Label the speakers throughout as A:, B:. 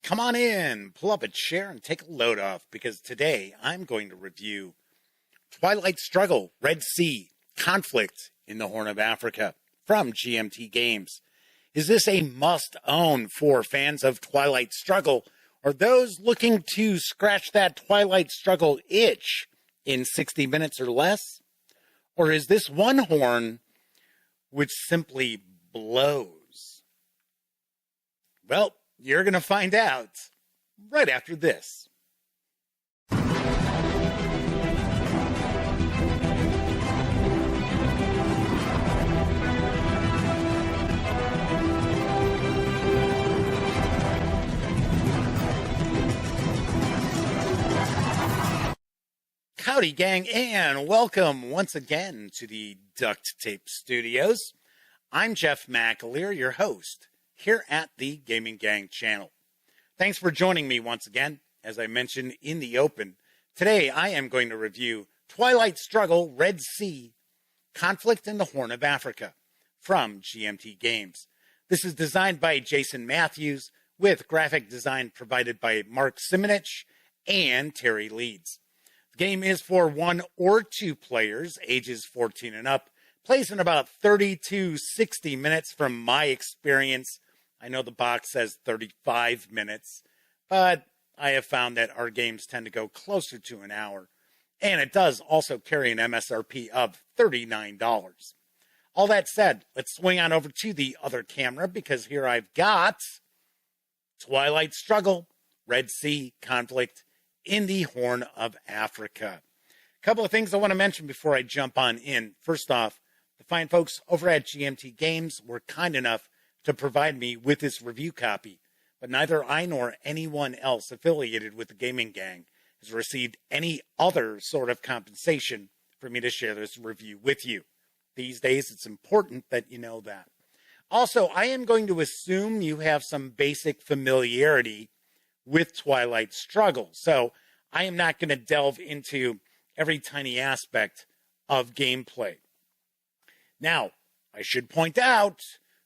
A: Come on in, pull up a chair and take a load off because today I'm going to review Twilight Struggle, Red Sea, Conflict in the Horn of Africa from GMT Games. Is this a must-own for fans of Twilight Struggle or those looking to scratch that Twilight Struggle itch in 60 minutes or less? Or is this one horn which simply blows? Well, you're going to find out right after this. Howdy, gang, and welcome once again to the Duct Tape Studios. I'm Jeff McAleer, your host, here at the Gaming Gang channel. Thanks for joining me once again. As I mentioned in the open, today I am going to review Twilight Struggle, Red Sea, Conflict in the Horn of Africa from GMT Games. This is designed by Jason Matthews with graphic design provided by Mark Simonich and Terry Leeds. The game is for 1 or 2 players, ages 14 and up, plays in about 30 to 60 minutes from my experience. I know the box says 35 minutes, but I have found that our games tend to go closer to an hour. And it does also carry an MSRP of $39. All that said, let's swing on over to the other camera because here I've got Twilight Struggle, Red Sea, Conflict in the Horn of Africa. A couple of things I want to mention before I jump on in. First off, the fine folks over at GMT Games were kind enough to provide me with this review copy, but neither I nor anyone else affiliated with the Gaming Gang has received any other sort of compensation for me to share this review with you. These days, it's important that you know that. Also, I am going to assume you have some basic familiarity with Twilight Struggle, so I am not going to delve into every tiny aspect of gameplay. Now, I should point out,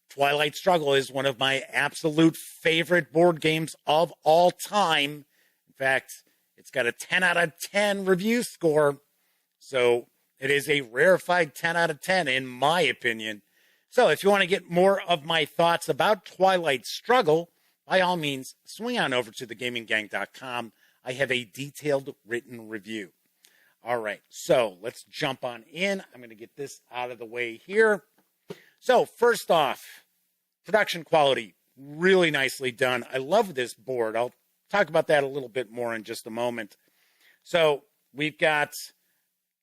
A: Twilight Struggle is one of my absolute favorite board games of all time. In fact, it's got a 10 out of 10 review score, so it is a rarefied 10 out of 10 in my opinion. So if you want to get more of my thoughts about Twilight Struggle, by all means, swing on over to thegaminggang.com. I have a detailed written review. All right, so let's jump on in. I'm going to get this out of the way here. So first off, production quality, really nicely done. I love this board. I'll talk about that a little bit more in just a moment. So we've got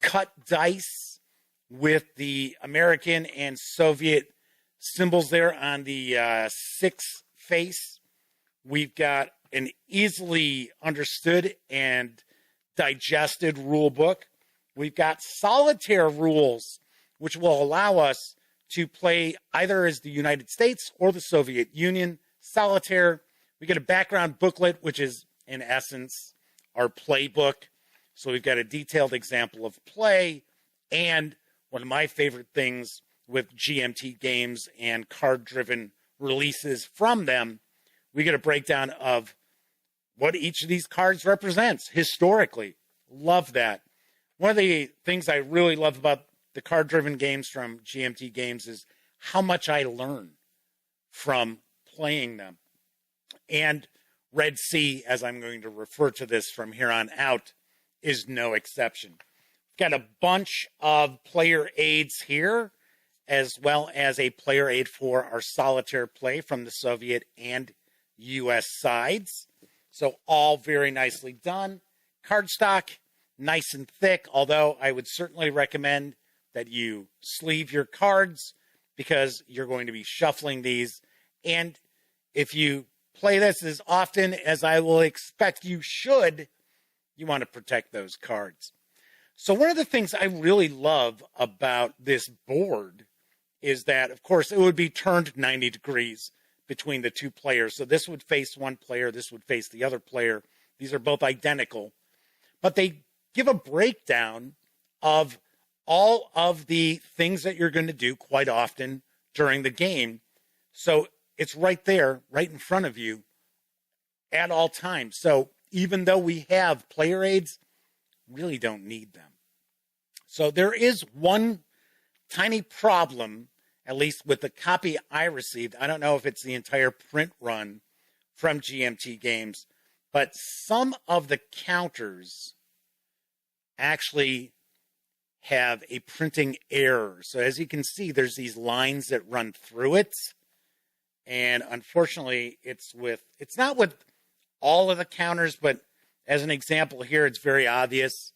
A: cut dice with the American and Soviet symbols there on the 6 face. We've got an easily understood and digested rule book. We've got solitaire rules, which will allow us to play either as the United States or the Soviet Union. Solitaire, we get a background booklet, which is, in essence, our playbook. So we've got a detailed example of play. And one of my favorite things with GMT Games and card-driven releases from them, we get a breakdown of what each of these cards represents historically. Love that. One of the things I really love about the card-driven games from GMT Games is how much I learn from playing them. And Red Sea, as I'm going to refer to this from here on out, is no exception. Got a bunch of player aids here, as well as a player aid for our solitaire play from the Soviet and U.S. sides. So all very nicely done. Cardstock, nice and thick, although I would certainly recommend that you sleeve your cards because you're going to be shuffling these. And if you play this as often as I will expect you should, you want to protect those cards. So one of the things I really love about this board is that, of course, it would be turned 90 degrees between the 2 players. So this would face one player, this would face the other player. These are both identical. But they give a breakdown of all of the things that you're going to do quite often during the game. So it's right there, right in front of you, at all times. So even though we have player aids, really don't need them. So there is one tiny problem, at least with the copy I received. I don't know if it's the entire print run from GMT Games, but some of the counters actually have a printing error. So as you can see, there's these lines that run through it. And unfortunately, it's not with all of the counters, but as an example here, it's very obvious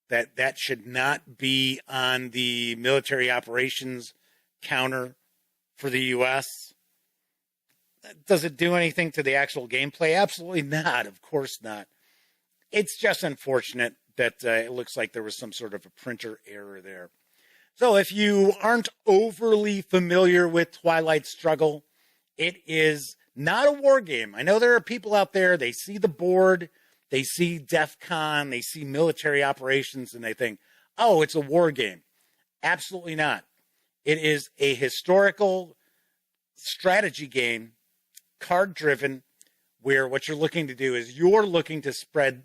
A: that that should not be on the military operations counter for the U.S. Does it do anything to the actual gameplay? Absolutely not. Of course not. It's just unfortunate that it looks like there was some sort of a printer error there. So if you aren't overly familiar with Twilight Struggle, it is not a war game. I know there are people out there, they see the board, they see DEF CON, they see military operations, and they think, oh, it's a war game. Absolutely not. It is a historical strategy game, card-driven, where what you're looking to do is you're looking to spread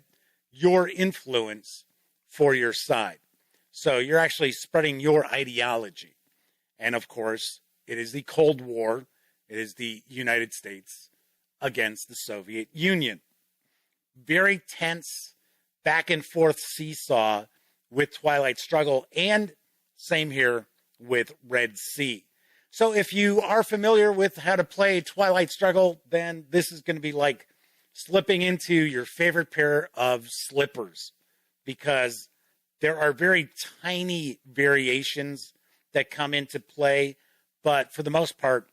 A: your influence for your side. So you're actually spreading your ideology. And of course, it is the Cold War. It is the United States against the Soviet Union. Very tense, back and forth seesaw with Twilight Struggle, and same here with Red Sea. So if you are familiar with how to play Twilight Struggle, then this is going to be like slipping into your favorite pair of slippers, because there are very tiny variations that come into play, but for the most part,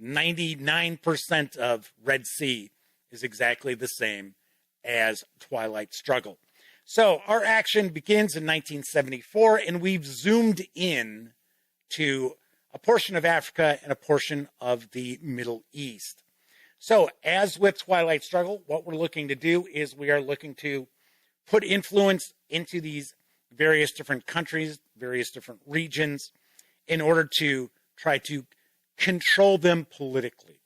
A: 99% of Red Sea is exactly the same as Twilight Struggle. So our action begins in 1974, and we've zoomed in to a portion of Africa and a portion of the Middle East. So as with Twilight Struggle, what we're looking to do is we are looking to put influence into these various different countries, various different regions, in order to try to control them politically.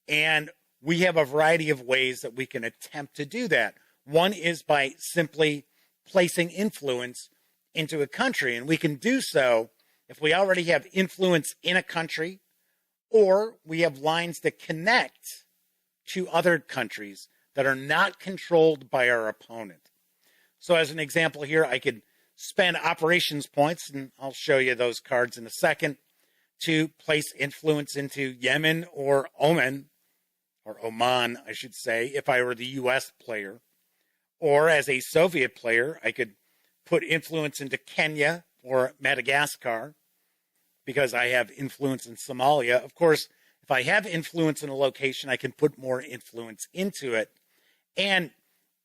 A: And we have a variety of ways that we can attempt to do that. One is by simply placing influence into a country, and we can do so if we already have influence in a country, or we have lines that connect to other countries that are not controlled by our opponent. So as an example here, I could spend operations points, and I'll show you those cards in a second, to place influence into Yemen or Oman, or Oman, I should say, if I were the U.S. player. Or as a Soviet player, I could put influence into Kenya or Madagascar, because I have influence in Somalia. Of course, if I have influence in a location, I can put more influence into it. And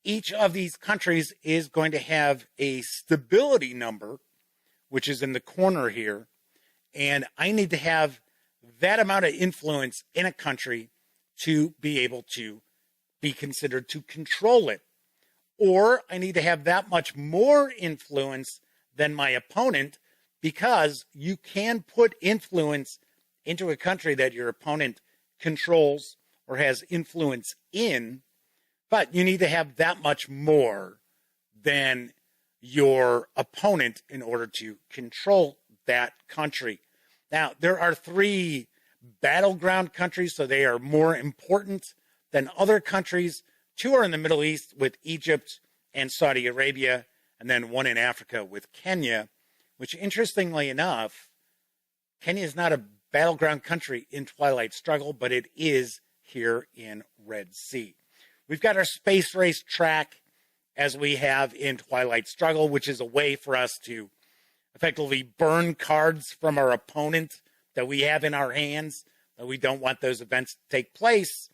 A: each of these countries is going to have a stability number, which is in the corner here. And I need to have that amount of influence in a country to be able to be considered to control it. Or I need to have that much more influence than my opponent, because you can put influence into a country that your opponent controls or has influence in, but you need to have that much more than your opponent in order to control that country. Now, there are 3 battleground countries, so they are more important than other countries. 2 are in the Middle East with Egypt and Saudi Arabia, and then 1 in Africa with Kenya, which, interestingly enough, Kenya is not a battleground country in Twilight Struggle, but it is here in Red Sea. We've got our space race track as we have in Twilight Struggle, which is a way for us to effectively burn cards from our opponent that we have in our hands, that we don't want those events to take place.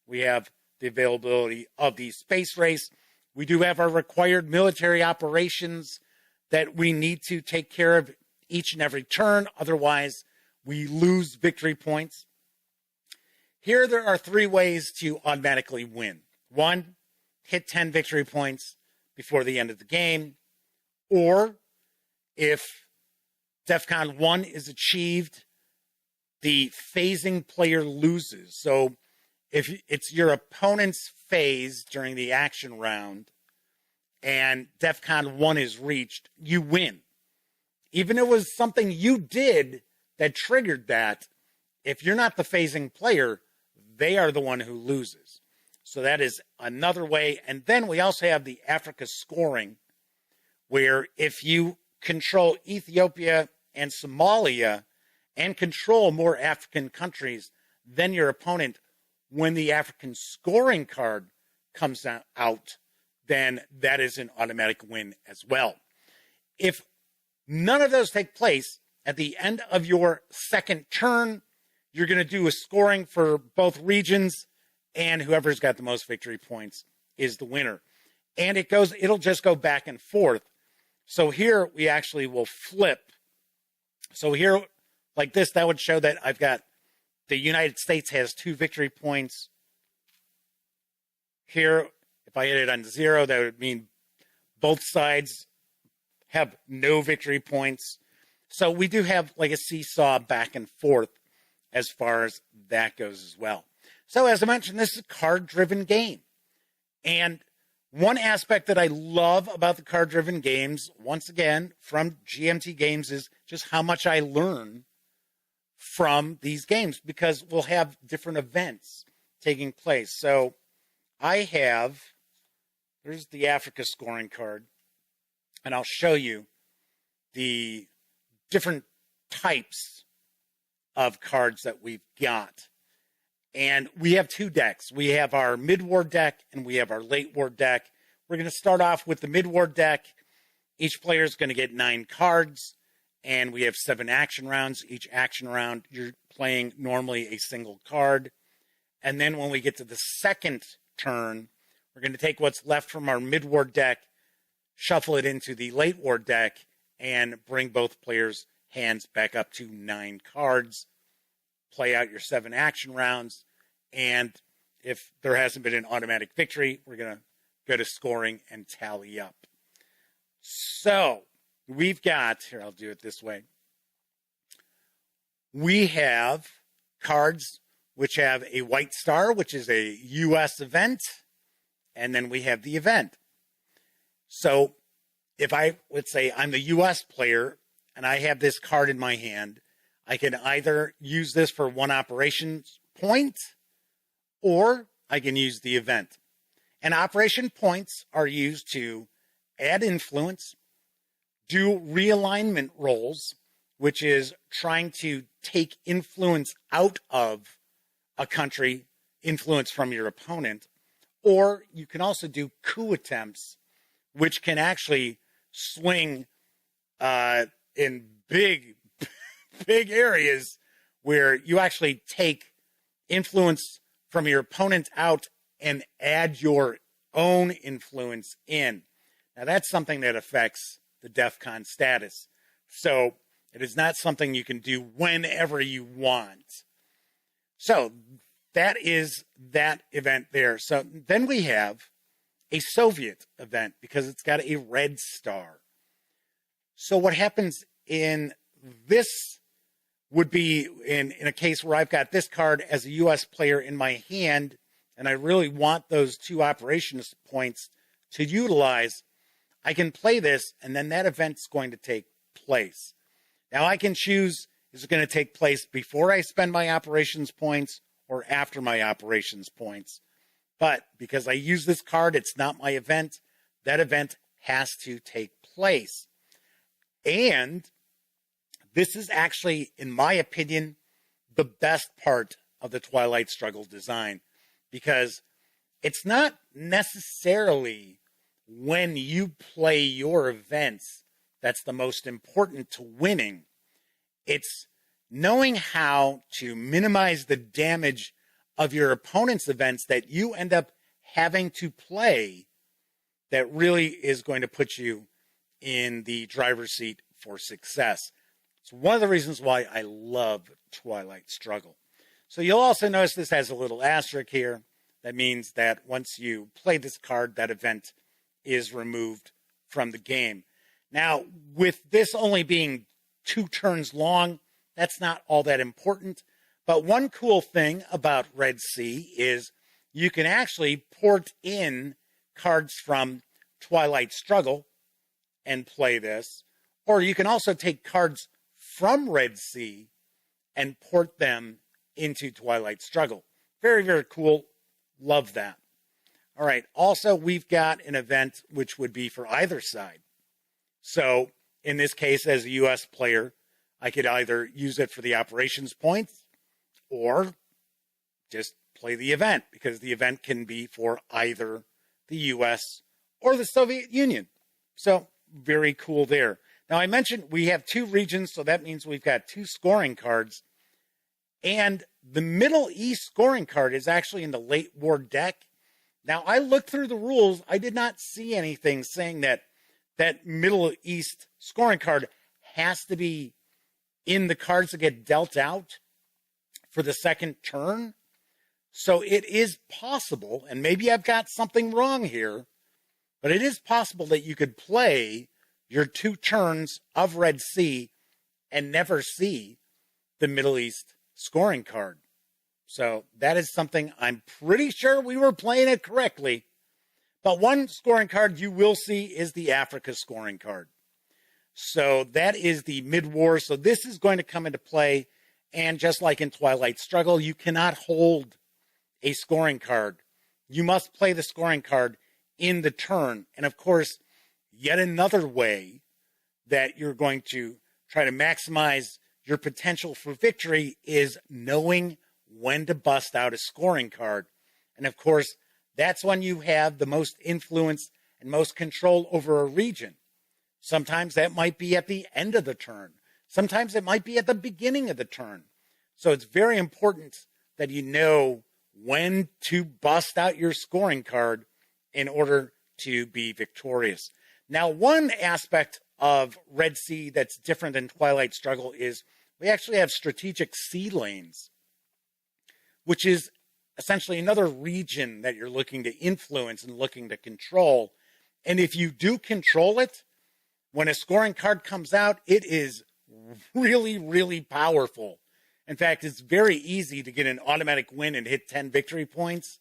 A: We have the availability of the space race. We do have our required military operations that we need to take care of each and every turn. Otherwise, we lose victory points. Here, there are 3 ways to automatically win. 1, hit 10 victory points before the end of the game. Or if DEFCON 1 is achieved, the phasing player loses. So if it's your opponent's phase during the action round and DEFCON 1 is reached, you win. Even if it was something you did that triggered that, if you're not the phasing player, they are the one who loses. So that is another way. And then we also have the Africa scoring, where if you control Ethiopia and Somalia and control more African countries than your opponent, when the African scoring card comes out, then that is an automatic win as well. If none of those take place, at the end of your second turn, you're going to do a scoring for both regions, and whoever's got the most victory points is the winner. And it'll just go back and forth. So here we actually will flip. So here, like this, that would show that I've got the United States has 2 victory points. Here, if I hit it on 0, that would mean both sides have no victory points. So we do have like a seesaw back and forth as far as that goes as well. So as I mentioned, this is a card-driven game. And one aspect that I love about the card-driven games, once again, from GMT Games, is just how much I learn from these games, because we'll have different events taking place. So here's the Africa scoring card, and I'll show you the different types of cards that we've got. And we have 2 decks. We have our mid-war deck and we have our late-war deck. We're going to start off with the mid-war deck. Each player is going to get 9 cards, and we have 7 action rounds. Each action round, you're playing normally a single card. And then when we get to the second turn, we're going to take what's left from our mid-war deck, shuffle it into the late-war deck, and bring both players' hands back up to 9 cards. Play out your 7 action rounds, and if there hasn't been an automatic victory, we're going to go to scoring and tally up. So we've got, here, I'll do it this way. We have cards which have a white star, which is a U.S. event, and then we have the event. So if let's say I'm the U.S. player and I have this card in my hand, I can either use this for 1 operations point, or I can use the event. And operation points are used to add influence, do realignment rolls, which is trying to take influence out of a country, influence from your opponent, or you can also do coup attempts, which can actually swing in big areas where you actually take influence from your opponent out and add your own influence in. Now, that's something that affects the DEFCON status. So it is not something you can do whenever you want. So that is that event there. So then we have a Soviet event because it's got a red star. So what happens in this would be in a case where I've got this card as a U.S. player in my hand, and I really want those 2 operations points to utilize, I can play this, and then that event's going to take place. Now I can choose, is it going to take place before I spend my operations points or after my operations points? But because I use this card, it's not my event, that event has to take place. And this is actually, in my opinion, the best part of the Twilight Struggle design, because it's not necessarily when you play your events that's the most important to winning. It's knowing how to minimize the damage of your opponent's events that you end up having to play that really is going to put you in the driver's seat for success. It's one of the reasons why I love Twilight Struggle. So you'll also notice this has a little asterisk here. That means that once you play this card, that event is removed from the game. Now, with this only being 2 turns long, that's not all that important. But one cool thing about Red Sea is you can actually port in cards from Twilight Struggle and play this. Or you can also take cards from Red Sea and port them into Twilight Struggle. Very, very cool. Love that. All right. Also, we've got an event which would be for either side. So in this case, as a U.S. player, I could either use it for the operations points or just play the event, because the event can be for either the U.S. or the Soviet Union. So very cool there. Now, I mentioned we have 2 regions, so that means we've got 2 scoring cards. And the Middle East scoring card is actually in the late war deck. Now, I looked through the rules. I did not see anything saying that that Middle East scoring card has to be in the cards that get dealt out for the second turn. So it is possible, and maybe I've got something wrong here, but it is possible that you could play your 2 turns of Red Sea and never see the Middle East scoring card. So that is something I'm pretty sure we were playing it correctly. But one scoring card you will see is the Africa scoring card. So that is the mid-war. So this is going to come into play. And just like in Twilight Struggle, you cannot hold a scoring card. You must play the scoring card in the turn. And of course, yet another way that you're going to try to maximize your potential for victory is knowing when to bust out a scoring card. And of course, that's when you have the most influence and most control over a region. Sometimes that might be at the end of the turn. Sometimes it might be at the beginning of the turn. So it's very important that you know when to bust out your scoring card in order to be victorious. Now, one aspect of Red Sea that's different than Twilight Struggle is we actually have strategic sea lanes, which is essentially another region that you're looking to influence and looking to control. And if you do control it, when a scoring card comes out, it is really, really powerful. In fact, it's very easy to get an automatic win and hit 10 victory points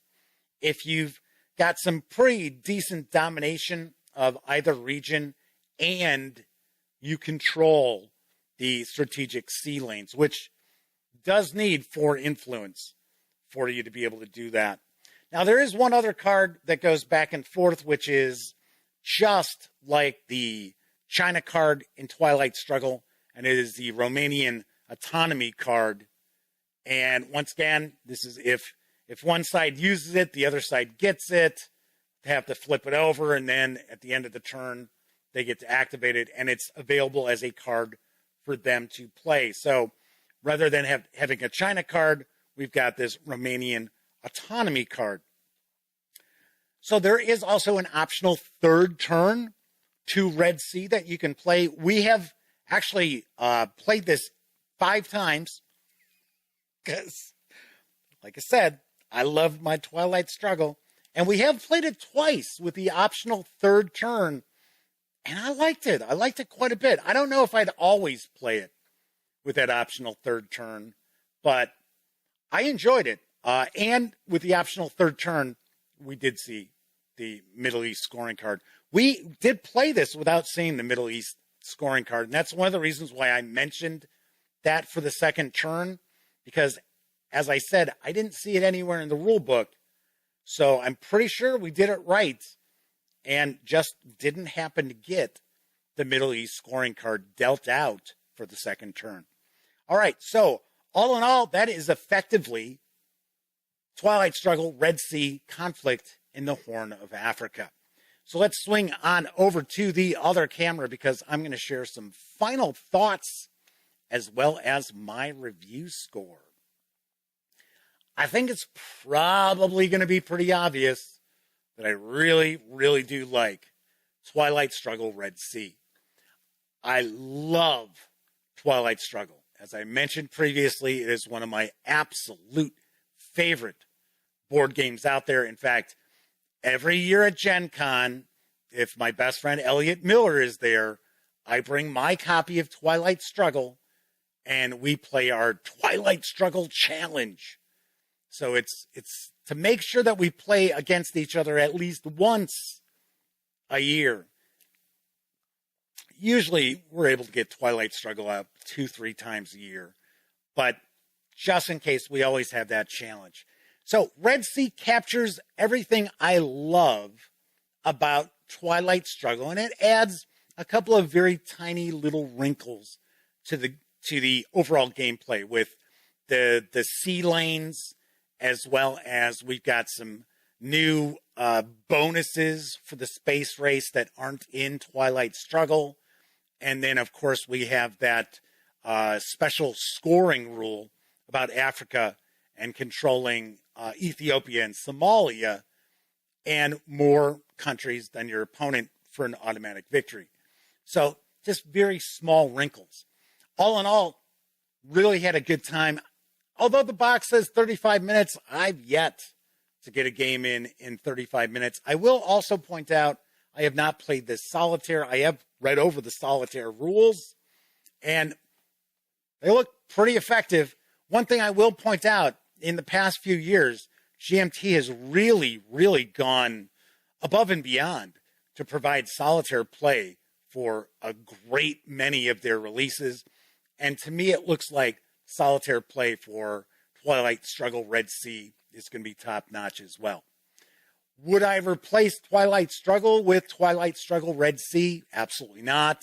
A: if you've got some pretty decent domination of either region and you control the strategic sea lanes, which does need 4 influence for you to be able to do that. Now, there is one other card that goes back and forth, which is just like the China card in Twilight Struggle, and it is the Romanian autonomy card. And once again, this is if one side uses it, the other side gets it. They have to flip it over, and then at the end of the turn, they get to activate it, and it's available as a card for them to play. So rather than having a China card, we've got this Romanian autonomy card. So there is also an optional third turn to Red Sea that you can play. We have actually played this 5 times because, like I said, I love my Twilight Struggle. And we have played it twice with the optional third turn. And I liked it. I liked it quite a bit. I don't know if I'd always play it with that optional third turn, but I enjoyed it. And with the optional third turn, we did see the Middle East scoring card. We did play this without seeing the Middle East scoring card. And that's one of the reasons why I mentioned that for the second turn, because as I said, I didn't see it anywhere in the rule book. So I'm pretty sure we did it right and just didn't happen to get the Middle East scoring card dealt out for the second turn. All right. So all in all, that is effectively Twilight Struggle, Red Sea conflict in the Horn of Africa. So let's swing on over to the other camera because I'm going to share some final thoughts as well as my review score. I think it's probably going to be pretty obvious that I really, really do like Twilight Struggle Red Sea. I love Twilight Struggle. As I mentioned previously, it is one of my absolute favorite board games out there. In fact, every year at Gen Con, if my best friend Elliot Miller is there, I bring my copy of Twilight Struggle and we play our Twilight Struggle Challenge. So it's to make sure that we play against each other at least once a year. Usually we're able to get Twilight Struggle out 2-3 times a year, but just in case, we always have that challenge. So Red Sea captures everything I love about Twilight Struggle, and it adds a couple of very tiny little wrinkles to the overall gameplay with the sea lanes, as well as we've got some new bonuses for the space race that aren't in Twilight Struggle. And then, of course, we have that special scoring rule about Africa and controlling Ethiopia and Somalia and more countries than your opponent for an automatic victory. So just very small wrinkles. All in all, really had a good time. Although the box says 35 minutes, I've yet to get a game in 35 minutes. I will also point out I have not played this solitaire. I have read over the solitaire rules, and they look pretty effective. One thing I will point out, in the past few years, GMT has really, really gone above and beyond to provide solitaire play for a great many of their releases. And to me, it looks like solitaire play for Twilight Struggle Red Sea is going to be top-notch as well. Would I replace Twilight Struggle with Twilight Struggle Red Sea? Absolutely not.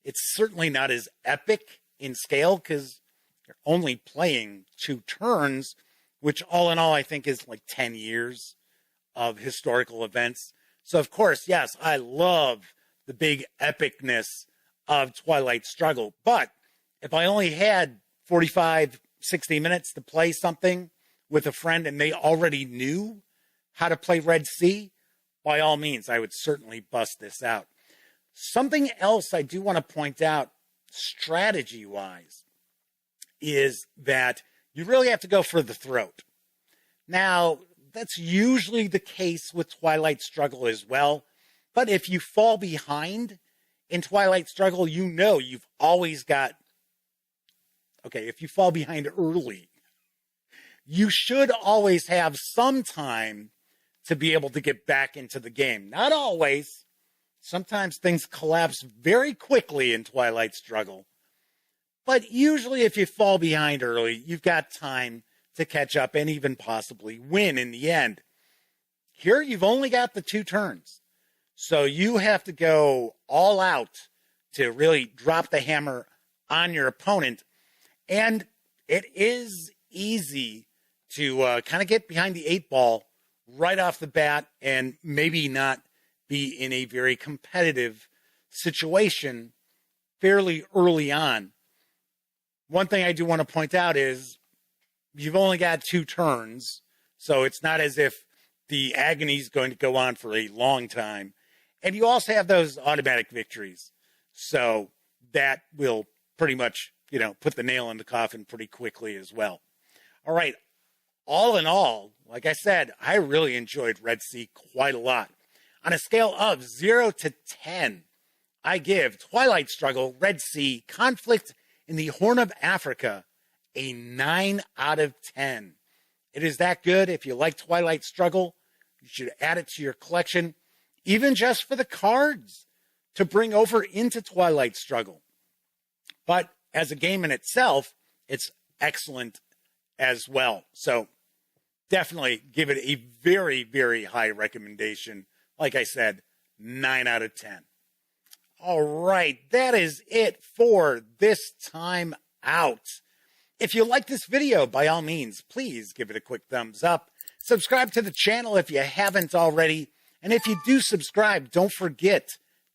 A: It's certainly not as epic in scale because you're only playing 2 turns, which all in all I think is like 10 years of historical events. So, of course, yes, I love the big epicness of Twilight Struggle. But if I only had 45, 60 minutes to play something with a friend and they already knew how to play Red Sea, by all means, I would certainly bust this out. Something else I do want to point out, strategy-wise, is that you really have to go for the throat. Now, that's usually the case with Twilight Struggle as well. But if you fall behind in Twilight Struggle, you know you've always got... Okay, if you fall behind early, you should always have some time to be able to get back into the game. Not always. Sometimes things collapse very quickly in Twilight Struggle. But usually if you fall behind early, you've got time to catch up and even possibly win in the end. Here you've only got the 2 turns. So you have to go all out to really drop the hammer on your opponent. And it is easy to kind of get behind the 8 ball right off the bat and maybe not be in a very competitive situation fairly early on. One thing I do want to point out is you've only got 2 turns, so it's not as if the agony is going to go on for a long time. And you also have those automatic victories. So that will pretty much, put the nail in the coffin pretty quickly as well. All right. All in all, like I said, I really enjoyed Red Sea quite a lot. On a scale of 0 to 10, I give Twilight Struggle Red Sea Conflict in the Horn of Africa a 9 out of 10. It is that good. If you like Twilight Struggle, you should add it to your collection, even just for the cards to bring over into Twilight Struggle. But as a game in itself, it's excellent as well. So definitely give it a very, very high recommendation. Like I said, 9 out of 10. All right, that is it for this time out. If you like this video, by all means, please give it a quick thumbs up. Subscribe to the channel if you haven't already. And if you do subscribe, don't forget,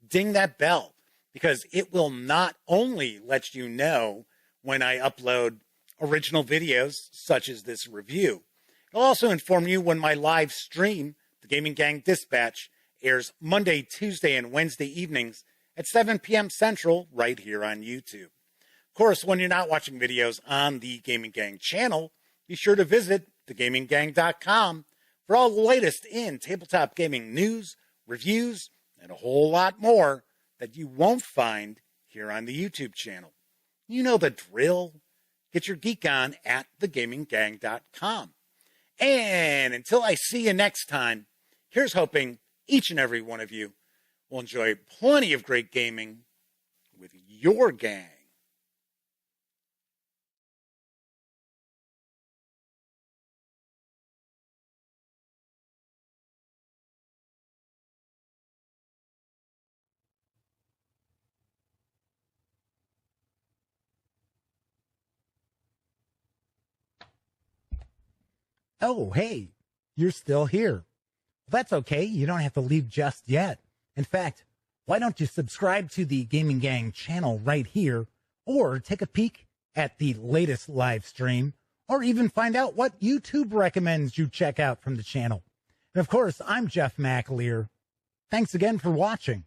A: ding that bell, because it will not only let you know when I upload original videos, such as this review, it'll also inform you when my live stream, the Gaming Gang Dispatch, airs Monday, Tuesday, and Wednesday evenings at 7 p.m. Central right here on YouTube. Of course, when you're not watching videos on the Gaming Gang channel, be sure to visit thegaminggang.com for all the latest in tabletop gaming news, reviews, and a whole lot more that you won't find here on the YouTube channel. You know the drill. Get your geek on at thegaminggang.com. And until I see you next time, here's hoping each and every one of you will enjoy plenty of great gaming with your gang.
B: Oh, hey, you're still here. Well, that's okay. You don't have to leave just yet. In fact, why don't you subscribe to the Gaming Gang channel right here, or take a peek at the latest live stream, or even find out what YouTube recommends you check out from the channel. And of course, I'm Jeff McAleer. Thanks again for watching.